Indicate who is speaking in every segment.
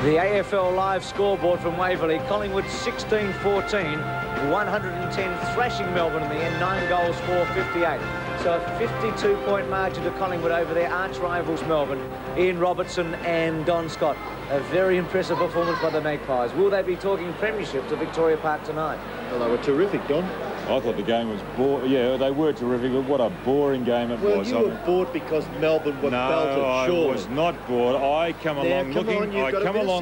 Speaker 1: The AFL live scoreboard from Waverley. Collingwood 16-14, 110 thrashing Melbourne in the end, 9 goals, 458. So a 52-point margin to Collingwood over their arch rivals Melbourne, Ian Robertson and Don Scott. A very impressive performance by the Magpies. Will they be talking premiership to Victoria Park tonight?
Speaker 2: Well, they were terrific, Don.
Speaker 3: I thought the game was boring. Yeah, they were terrific, but what a boring game it was.
Speaker 2: Well, you were bored because Melbourne were belted, surely.
Speaker 3: No, I was not bored. I come along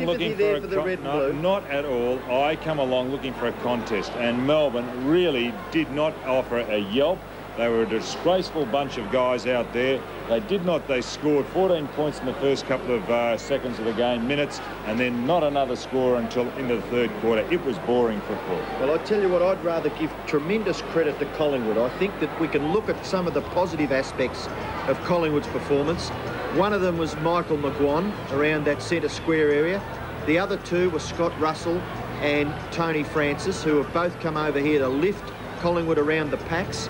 Speaker 3: looking for a not at all. I come along looking for a contest, and Melbourne really did not offer a yelp. They were a disgraceful bunch of guys out there. They scored 14 points in the first couple of seconds of the game, minutes, and then not another score until into the third quarter. It was boring football.
Speaker 2: Well, I tell you what, I'd rather give tremendous credit to Collingwood. I think that we can look at some of the positive aspects of Collingwood's performance. One of them was Michael McGuan around that centre square area. The other two were Scott Russell and Tony Francis, who have both come over here to lift Collingwood around the packs.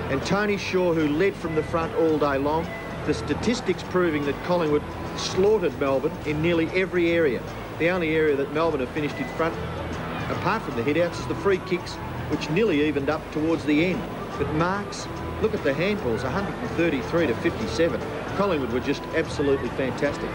Speaker 2: And Tony Shaw, who led from the front all day long. The statistics proving that Collingwood slaughtered Melbourne in nearly every area. The only area that Melbourne have finished in front, apart from the hit-outs, is the free kicks, which nearly evened up towards the end. But marks, look at the handballs, 133 to 57. Collingwood were just absolutely fantastic.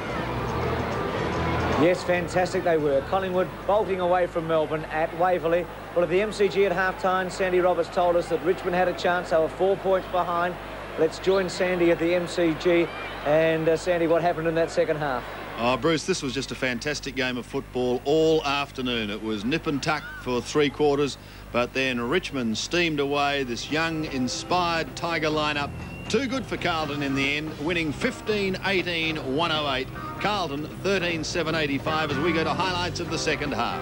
Speaker 1: Yes, fantastic they were. Collingwood bolting away from Melbourne at Waverley. Well, at the MCG at half-time, Sandy Roberts told us that Richmond had a chance. They were 4 points behind. Let's join Sandy at the MCG. And, Sandy, what happened in that second half?
Speaker 4: Oh, Bruce, this was just a fantastic game of football all afternoon. It was nip and tuck for 3 quarters, but then Richmond steamed away. This young, inspired Tiger lineup. Too good for Carlton in the end, winning 15-18, 108. Carlton 13-7-85 as we go to highlights of the second half.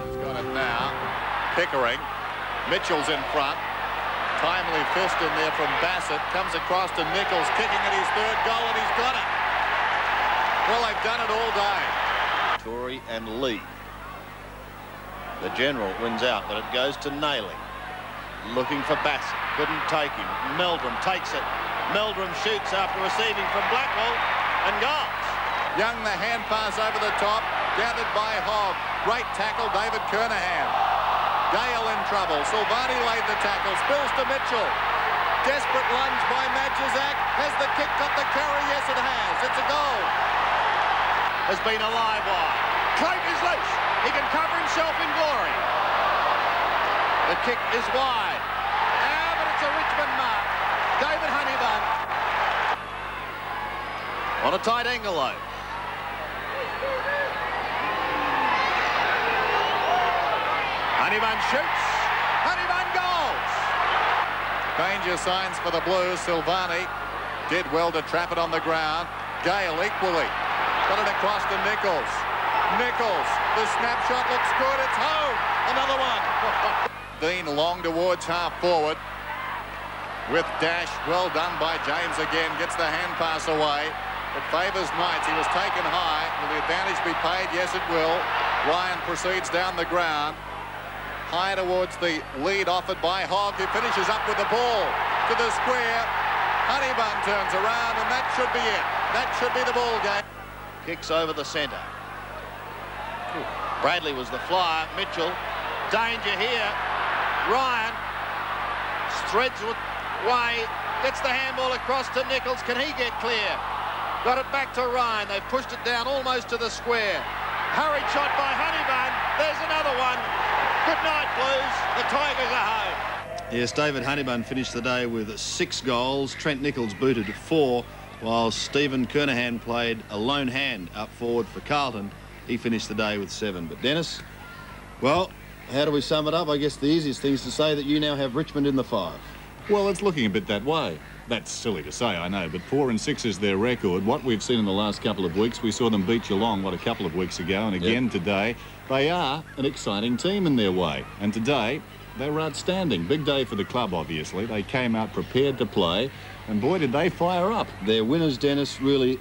Speaker 5: He's got it now. Pickering. Mitchell's in front. Timely fist in there from Bassett. Comes across to Nichols, kicking at his third goal, and he's got it. Well, they've done it all day. Sartori and Lee. The general wins out, but it goes to Naley. Looking for Bassett. Couldn't take him. Meldrum takes it. Meldrum shoots after receiving from Blackwell and goes. Young, the hand pass over the top. Gathered by Hogg. Great tackle, David Kernahan. Gale in trouble. Silvani laid the tackle. Spills to Mitchell. Desperate lunge by Majizak. Has the kick got the carry? Yes, it has. It's a goal. Has been a live wire. Cloke is loose. He can cover himself in glory. The kick is wide. But it's a Richmond mark. David Honybun. On a tight angle, though. Honybun shoots. Honybun goals. Danger signs for the Blues. Silvani did well to trap it on the ground. Gale equally. Got it across to Nichols. Nichols. The snapshot looks good. It's home. Another one. Dean long towards half forward. With dash. Well done by James again. Gets the hand pass away. It favours Knights. He was taken high. Will the advantage be paid? Yes, it will. Ryan proceeds down the ground. High towards the lead offered by Hogg, who finishes up with the ball to the square. Honybun turns around, and that should be it. That should be the ball game. Kicks over the centre. Bradley was the flyer. Mitchell. Danger here. Ryan threads way. Gets the handball across to Nichols. Can he get clear? Got it back to Ryan. They've pushed it down almost to the square. Hurried shot by Honybun. There's another one. Good night, Blues. The Tigers are home.
Speaker 4: Yes, David Honybun finished the day with 6 goals. Trent Nichols booted 4, while Stephen Kernahan played a lone hand up forward for Carlton. He finished the day with 7. But Dennis, well, how do we sum it up? I guess the easiest thing is to say that you now have Richmond in the 5.
Speaker 3: Well, it's looking a bit that way. That's silly to say, I know, but 4 and 6 is their record. What we've seen in the last couple of weeks, we saw them beat Geelong, a couple of weeks ago, and again today. They are an exciting team in their way, and today they were outstanding. Big day for the club, obviously. They came out prepared to play, and boy, did they fire up.
Speaker 4: Their winners, Dennis, really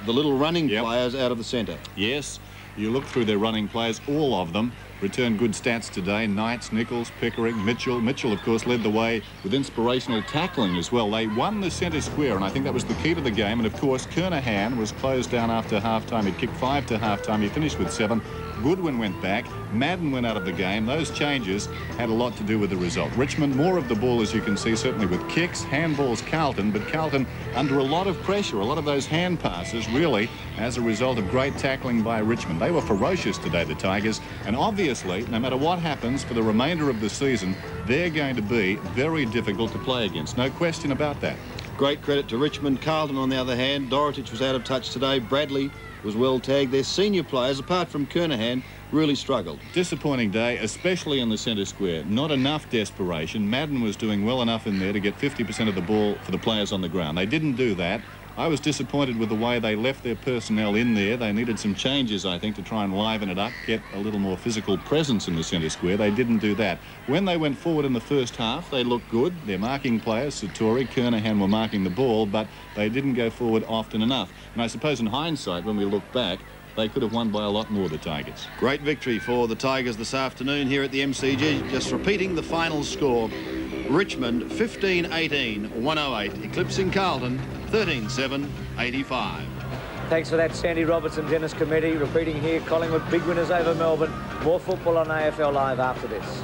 Speaker 4: the little running players out of the centre.
Speaker 3: Yes,
Speaker 5: You look through their running players, all of them returned good stats today. Knights, Nichols, Pickering, Mitchell. Mitchell, of course, led the way with inspirational tackling as well. They won the centre square, and I think that was the key to the game. And, of course, Kernahan was closed down after half-time. He kicked 5 to half-time. He finished with 7. Goodwin went back. Madden went out of the game. Those changes had a lot to do with the result. Richmond, more of the ball, as you can see, certainly with kicks. Handballs, Carlton, but Carlton under a lot of pressure. A lot of those hand passes, really, as a result of great tackling by Richmond. They were ferocious today, the Tigers, and obviously, no matter what happens for the remainder of the season, they're going to be very difficult to play against. No question about that.
Speaker 2: Great credit to Richmond. Carlton, on the other hand, Dorotich was out of touch today. Bradley was well tagged. Their senior players, apart from Kernahan, really struggled.
Speaker 5: Disappointing day, especially in the centre square. Not enough desperation. Madden was doing well enough in there to get 50% of the ball for the players on the ground. They didn't do that. I was disappointed with the way they left their personnel in there. They needed some changes, I think, to try and liven it up, get a little more physical presence in the centre square. They didn't do that. When they went forward in the first half, they looked good. Their marking players, Sartori, Kernahan, were marking the ball, but they didn't go forward often enough. And I suppose in hindsight, when we look back, they could have won by a lot more, the Tigers.
Speaker 4: Great victory for the Tigers this afternoon here at the MCG. Just repeating the final score. Richmond 15-18, 108, eclipsing Carlton 13-7, 85.
Speaker 1: Thanks for that, Sandy Robertson, Dennis Committee. Repeating here, Collingwood big winners over Melbourne. More football on AFL Live after this.